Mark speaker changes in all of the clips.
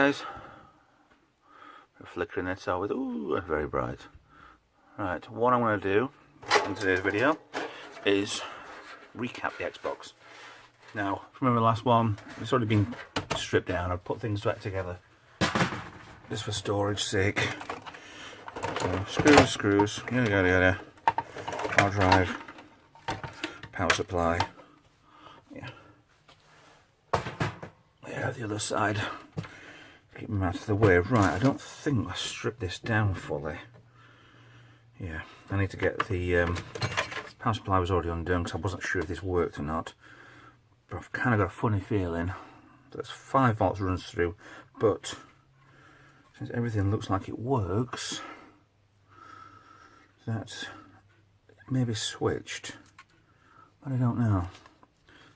Speaker 1: guys. Flickering it out with, ooh, very bright. Right, what I'm going to do in today's video is recap the Xbox. Now, remember the last one? It's already been stripped down. I've put things back together just for storage sake. So, screws, yada yada yada. Hard drive, power supply. Yeah, the other side. Keep them out of the way. Right, I don't think I stripped this down fully. Yeah, I need to get the power supply was already undone because I wasn't sure if this worked or not. But I've kind of got a funny feeling that 5 volts runs through, but since everything looks like it works, that may be switched, but I don't know.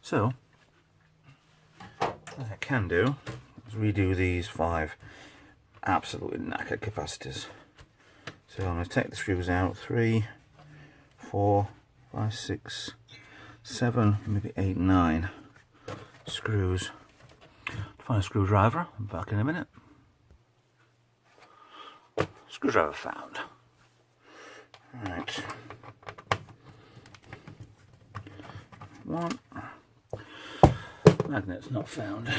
Speaker 1: So what I can do is redo these 5 absolutely knackered capacitors. So I'm going to take the screws out, 3, 4, 5, 6, 7, maybe 8, 9 screws. Find a screwdriver. I'm back in a minute. Screwdriver found. Right. 1. Magnet's not found.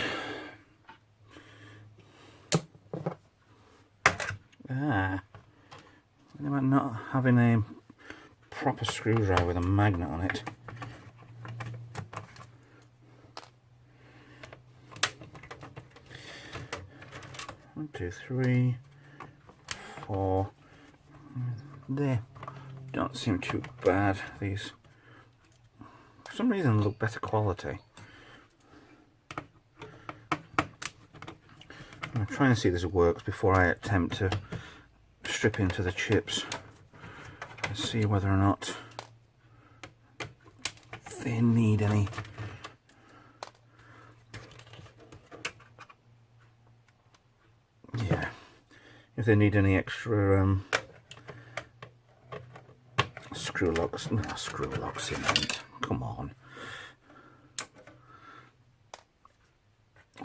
Speaker 1: What about not having a proper screwdriver with a magnet on it? One, 2, 3, 4. They don't seem too bad. These, for some reason, look better quality. I'm trying to see if this works before I attempt to strip into the chips and see whether or not they need any. Yeah, if they need any extra screw locks. No, screw locks in it. Come on.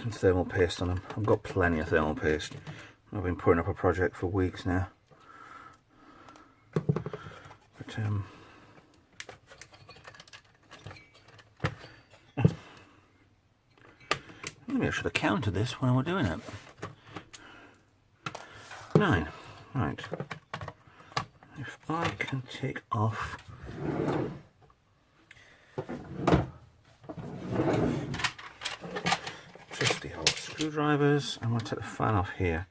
Speaker 1: Some thermal paste on them. I've got plenty of thermal paste. I've been putting up a project for weeks now. But maybe I should have counted this when I was doing it. 9. Right. If I can take off trusty old screwdrivers, I'm going to take the fan off here.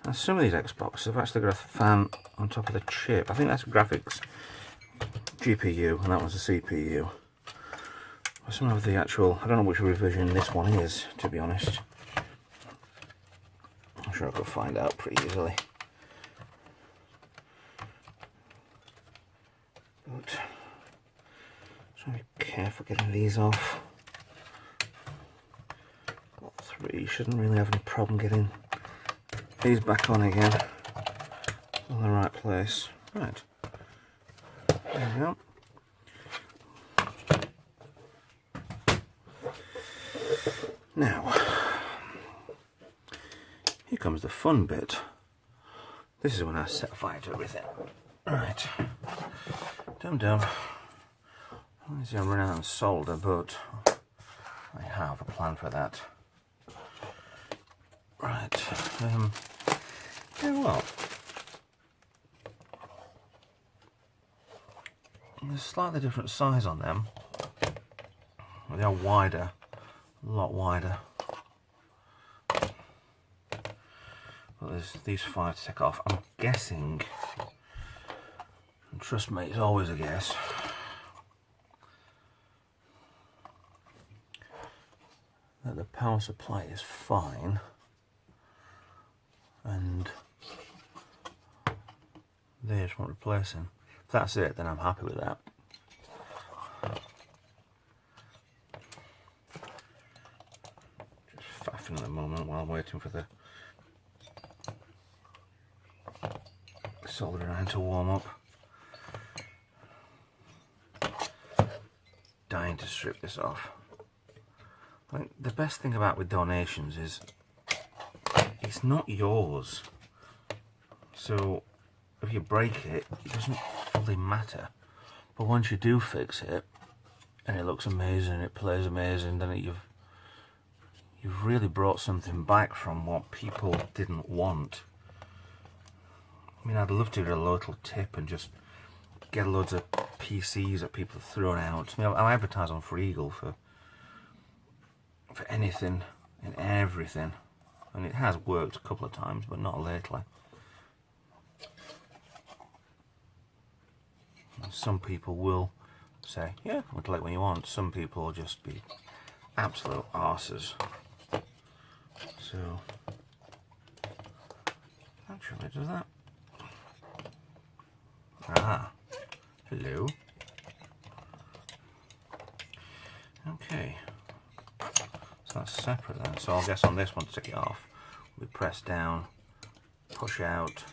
Speaker 1: Now, some of these Xboxes have actually got a fan on top of the chip. I think that's graphics GPU and that was the CPU. But some of the actual, I don't know which revision this one is, to be honest. I'm sure I could find out pretty easily. But try to be careful getting these off. Got 3, shouldn't really have any problem getting these back on again. In the right place. Right. There we go. Now, here comes the fun bit. This is when I set fire to everything. Right. Dum-dum. Obviously I'm running out of solder, but I have a plan for that. Right. Yeah, well, there's a slightly different size on them. They are wider, a lot wider. Well, there's these 5 to take off. I'm guessing, and trust me, it's always a guess, that the power supply is fine, and they just want replacing. If that's it, then I'm happy with that. Just faffing at the moment while I'm waiting for the soldering iron to warm up. Dying to strip this off. I think the best thing about with donations is it's not yours. So if you break it, it doesn't fully matter. But once you do fix it, and it looks amazing, it plays amazing, then you've really brought something back from what people didn't want. I mean, I'd love to get a little tip and just get loads of PCs that people have thrown out. I mean, I advertise on Free Eagle for anything and everything, and it has worked a couple of times, but not lately. And some people will say, yeah, we'll collect when you want. Some people will just be absolute arses. So, actually, does that? Ah, hello. Okay, so that's separate then. So I guess on this one, to take it off, we press down, push out,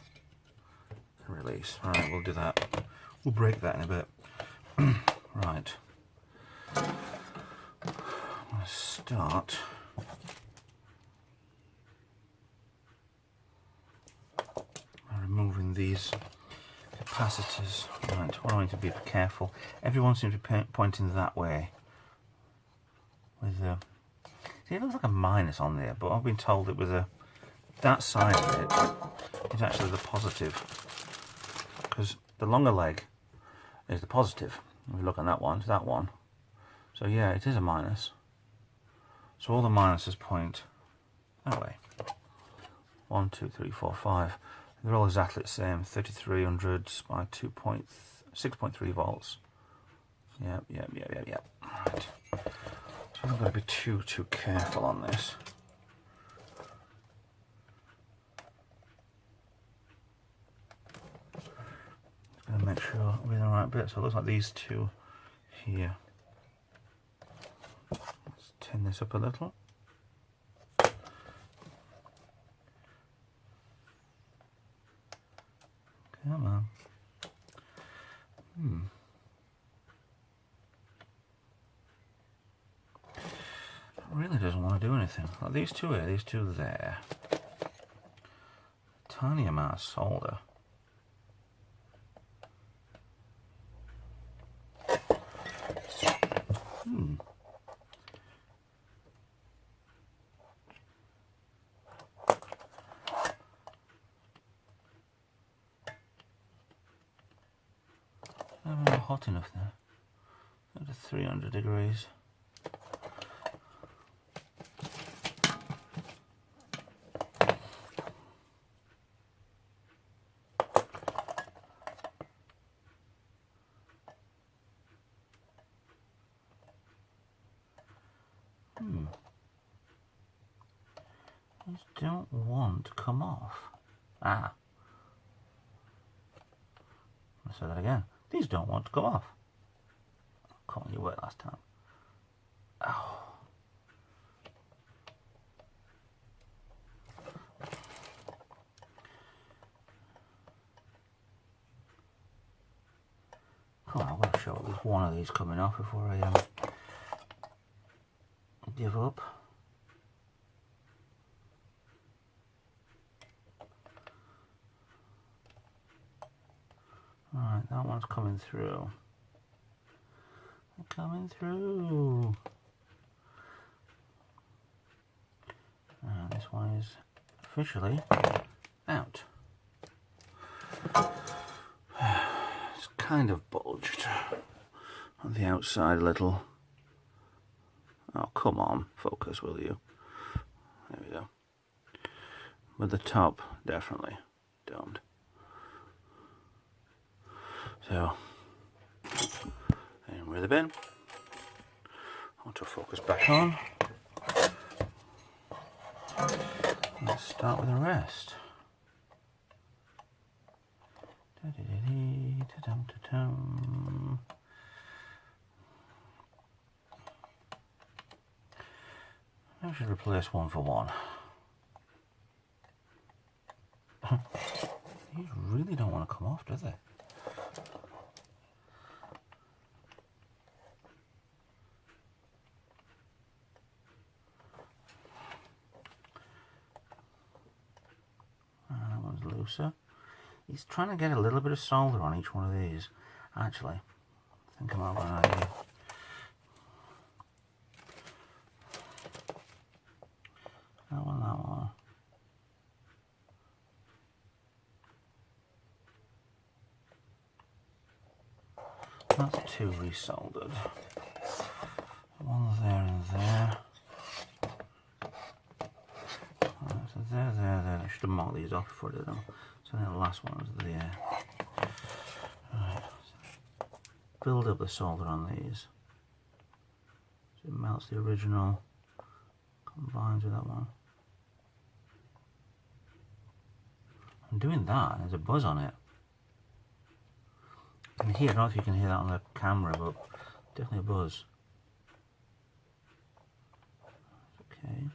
Speaker 1: and release. All right, we'll do that. We'll break that in a bit. Right. I'm going to start by removing these capacitors. Right, what I need to be careful. Everyone seems to be pointing that way. With the, see, it looks like a minus on there, but I've been told that with that side of it is actually the positive, because the longer leg is the positive. If you look on that one, it's that one. So yeah, it is a minus. So all the minuses point that way. 1, 2, 3, 4, 5. They're all exactly the same. 3300s by 6.3 volts. Yep. Right. So I'm going to be too careful on this. Just going to make sure we're in the right bit. So it looks like these two here. Let's tin this up a little. Come on. Really doesn't want to do anything. Like these two here, these two there. Tiny amount of solder. Not hot enough there. Go to 300 degrees. These don't want to come off. Ah. I'll say that again. These don't want to come off. Oh, come on, you worked last time. Oh. Come on, I'm going to show at least one of these coming off before I give up. Right, that one's coming through. Coming through. And this one is officially out. It's kind of bulged on the outside a little. Oh, come on, focus, will you? There we go. But the top, definitely domed. So, and with the bin, autofocus back on. Let's start with the rest. I should replace one for one. These really don't want to come off, do they? closer. He's trying to get a little bit of solder on each one of these. Actually, I think I might have an idea. That one, that one. That's two resoldered. One there and there. Right, so there. I should have marked these off before I did them. So then the last one was there. Right. Build up the solder on these. So it melts the original, combines with that one. I'm doing that, and there's a buzz on it. I can hear, I don't know if you can hear that on the camera, but definitely a buzz. Okay.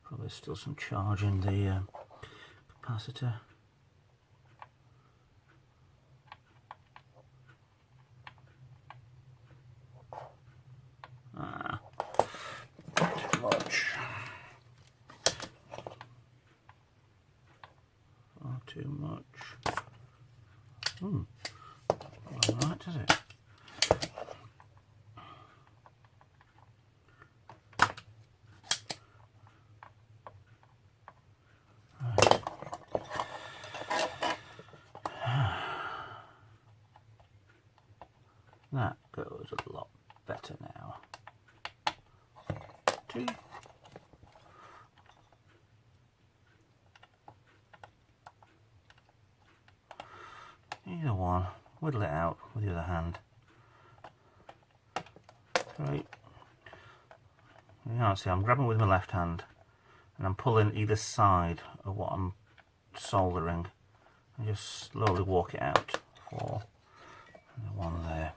Speaker 1: Probably still some charge in the capacitor. Too much. Far too much. Not right, does it? Right. That goes a lot better now. Two. Either one, whittle it out with the other hand. Right. You can't see, I'm grabbing with my left hand and I'm pulling either side of what I'm soldering and just slowly walk it out for the one there.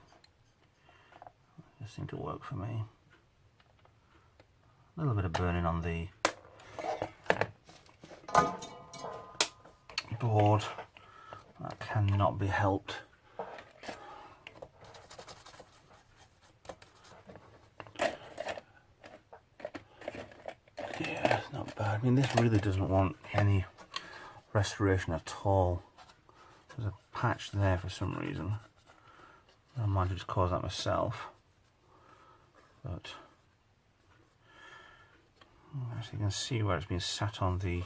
Speaker 1: Just seemed to work for me. A little bit of burning on the board. That cannot be helped. Yeah, it's not bad. I mean, this really doesn't want any restoration at all. There's a patch there for some reason. I might have just caused that myself. But actually, you can see where it's been sat on the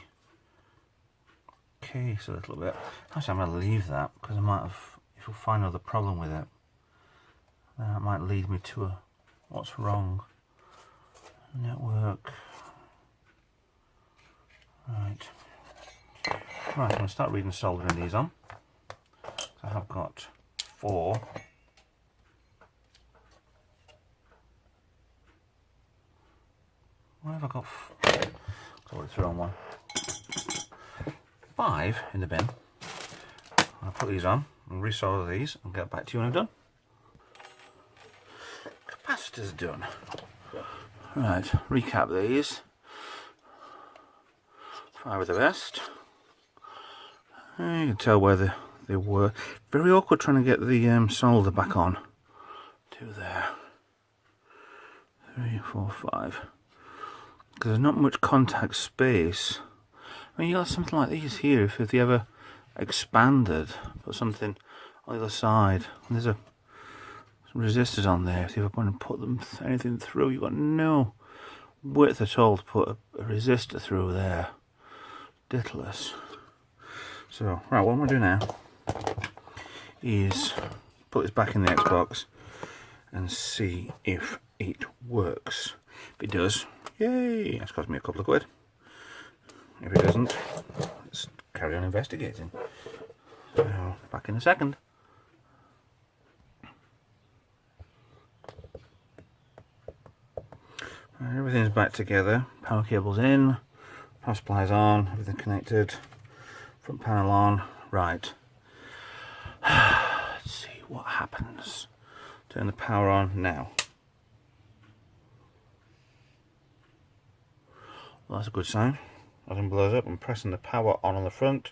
Speaker 1: case a little bit. Actually, I'm going to leave that because I might have, if we find another problem with it, then that might lead me to what's wrong. Network. Right. I'm going to start reading soldering these on. So I have got 4. Where have I got? I've already thrown one. 5 in the bin. I'll put these on and resolder these and get back to you when I'm done. Capacitor's done. Right, recap these. 5 are the best. You can tell where they were. Very awkward trying to get the solder back on. 2 there. 3, 4, 5. Because there's not much contact space. I mean, you got something like these here. If they ever expanded, put something on the other side, and there's some resistors on there. If you ever want to put anything through, you've got no width at all to put a resistor through there. Diddless. So, right, what I'm going to do now is put this back in the Xbox and see if it works. If it does, yay! That's cost me a couple of quid. If it doesn't, let's carry on investigating. So, back in a second. Right, everything's back together. Power cable's in, power supply's on, everything connected. Front panel on. Right. Let's see what happens. Turn the power on now. Well, that's a good sign. Nothing blows up. I'm pressing the power on the front.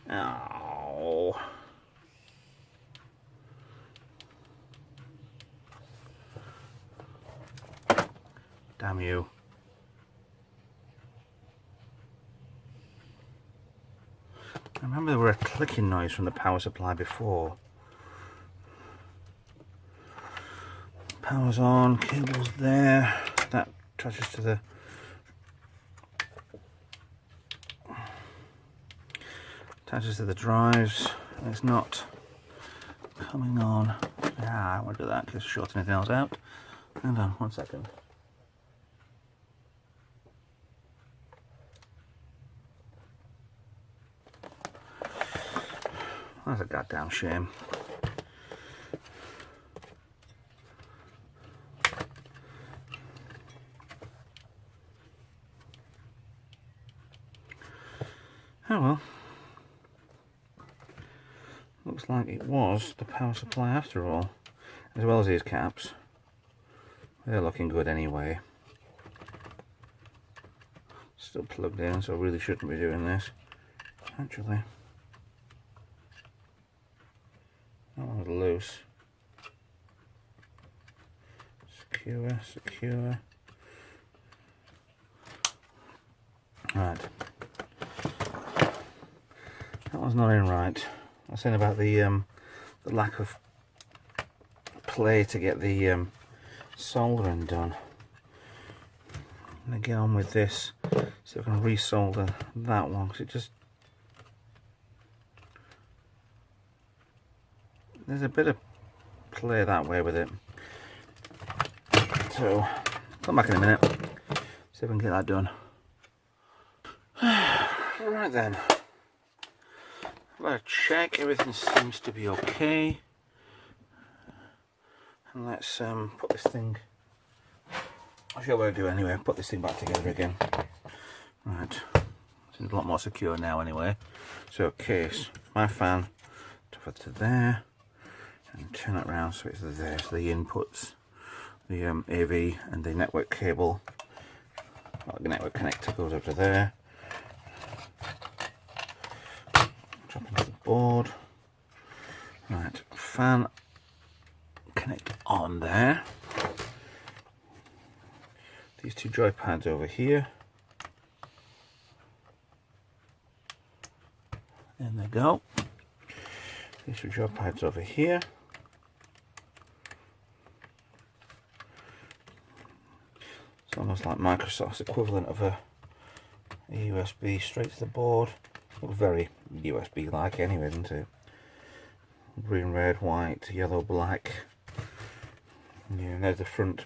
Speaker 1: Oh. Damn you. remember there were a clicking noise from the power supply before. Power's on, cable's there. That attaches to the drives. It's not coming on. I won't do that because short anything else out. Hang on 1 second. That's a goddamn shame. Oh well. Looks like it was the power supply after all, as well as these caps. They're looking good anyway. Still plugged in, so I really shouldn't be doing this. Actually, that one was loose. Secure, secure. Right. That one's not in right. I was saying about the lack of play to get the soldering done. I'm going to get on with this so I can resolder that one, because it just, there's a bit of play that way with it. So come back in a minute, see if I can get that done. Right then, let's check everything seems to be okay, and let's put this thing, I'll show you what I do anyway, put this thing back together again. Right, it's a lot more secure now anyway. So case, my fan to there, and turn it around so it's there, so the inputs, the AV and the network cable, the network connector goes over to there. Drop into the board. Right, fan connect on there. These two joy pads over here. In they go. These two joy pads over here. It's almost like Microsoft's equivalent of a USB straight to the board. Looks very USB like anyway, doesn't it? Green, red, white, yellow, black. Yeah, and there's the front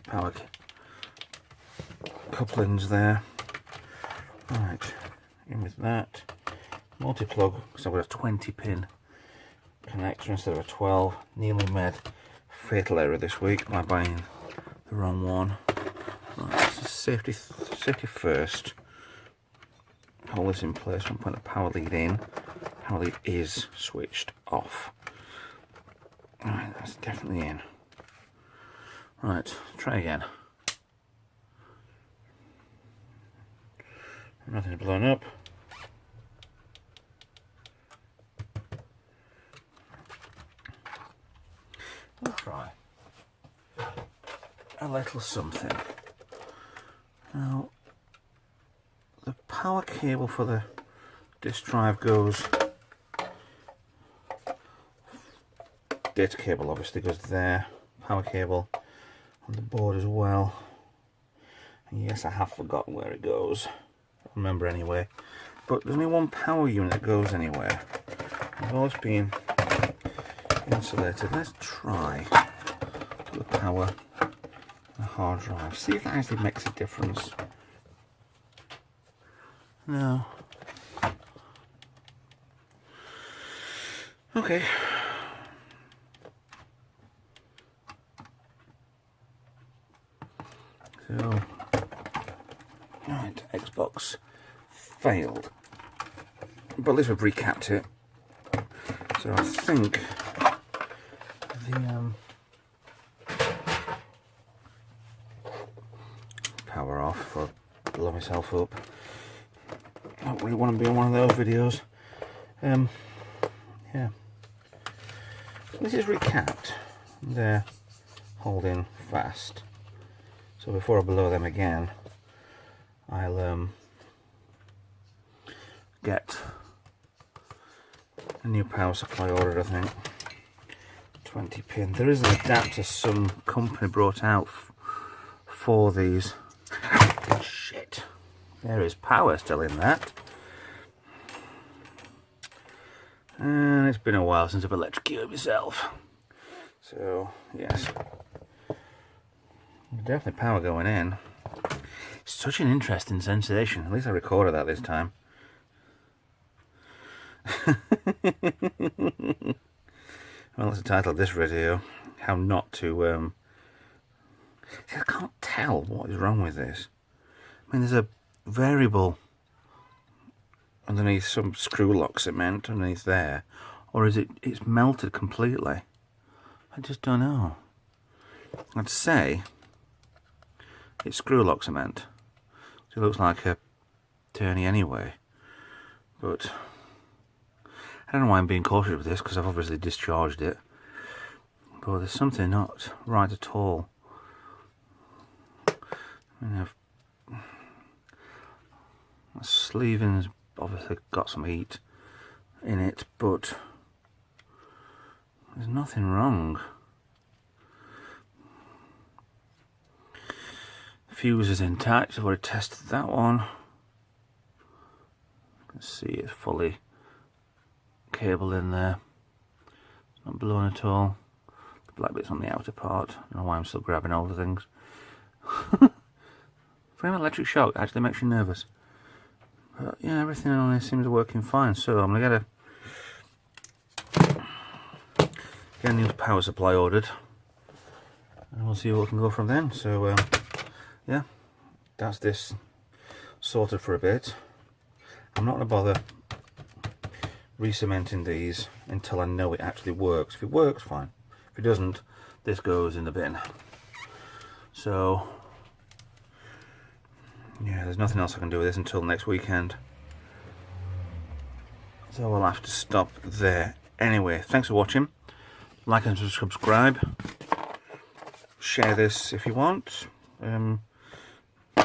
Speaker 1: power couplings there. Right, in with that. Multi-plug, so I've got a 20 pin connector instead of a 12. Nearly made fatal error this week by buying the wrong one. Right, this is safety first. Hold this in place and put the power lead in. Power lead is switched off. Right, that's definitely in. Right, try again. Nothing's blown up. We'll try a little something. Now, the power cable for the disk drive goes, data cable obviously goes there, power cable on the board as well. And yes, I have forgotten where it goes. I remember anyway. But there's only one power unit that goes anywhere. It's always been insulated. Let's try the power the hard drive. See if that actually makes a difference. No. Okay. So, right, Xbox failed. But at least we've recapped it. So I think the power off for blow myself up. I don't really want to be on one of those videos. Yeah. This is recapped. They're holding fast. So before I blow them again, I'll get A new power supply ordered, I think. 20 pin. There is an adapter some company brought out for these. Shit. There is power still in that. And it's been a while since I've electrocuted myself. So, yes. Definitely power going in. Such an interesting sensation. At least I recorded that this time. Well, that's the title of this video. How not to... See, I can't tell what is wrong with this. I mean, there's a variable underneath some screw lock cement underneath there. Or is it's melted completely? I just don't know. I'd say it's screw lock cement. So it looks like a turny anyway. But I don't know why I'm being cautious with this, because I've obviously discharged it. But there's something not right at all. I mean, the sleeving's obviously got some heat in it, but there's nothing wrong. Fuse is intact. I've already tested that one. You can see it's fully cabled in there. It's not blown at all. The black bit's on the outer part. I don't know why I'm still grabbing all the things. Frame electric shock actually makes you nervous. But yeah, everything on this seems to be working fine. So I'm gonna get a new power supply ordered, and we'll see what we can go from then. So yeah, that's this sorted for a bit. I'm not going to bother re-cementing these until I know it actually works. If it works, fine. If it doesn't, this goes in the bin. So yeah, there's nothing else I can do with this until next weekend. So I'll have to stop there. Anyway, thanks for watching. Like and subscribe. Share this if you want.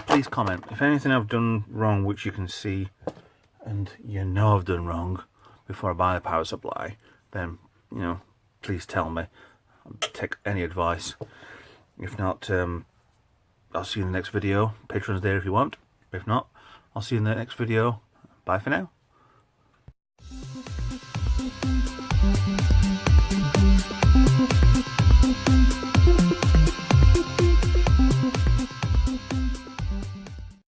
Speaker 1: Please comment. If anything I've done wrong, which you can see, and you know I've done wrong before I buy the power supply, then, you know, please tell me. I'll take any advice. If not, I'll see you in the next video. Patreon's there if you want. If not, I'll see you in the next video. Bye for now.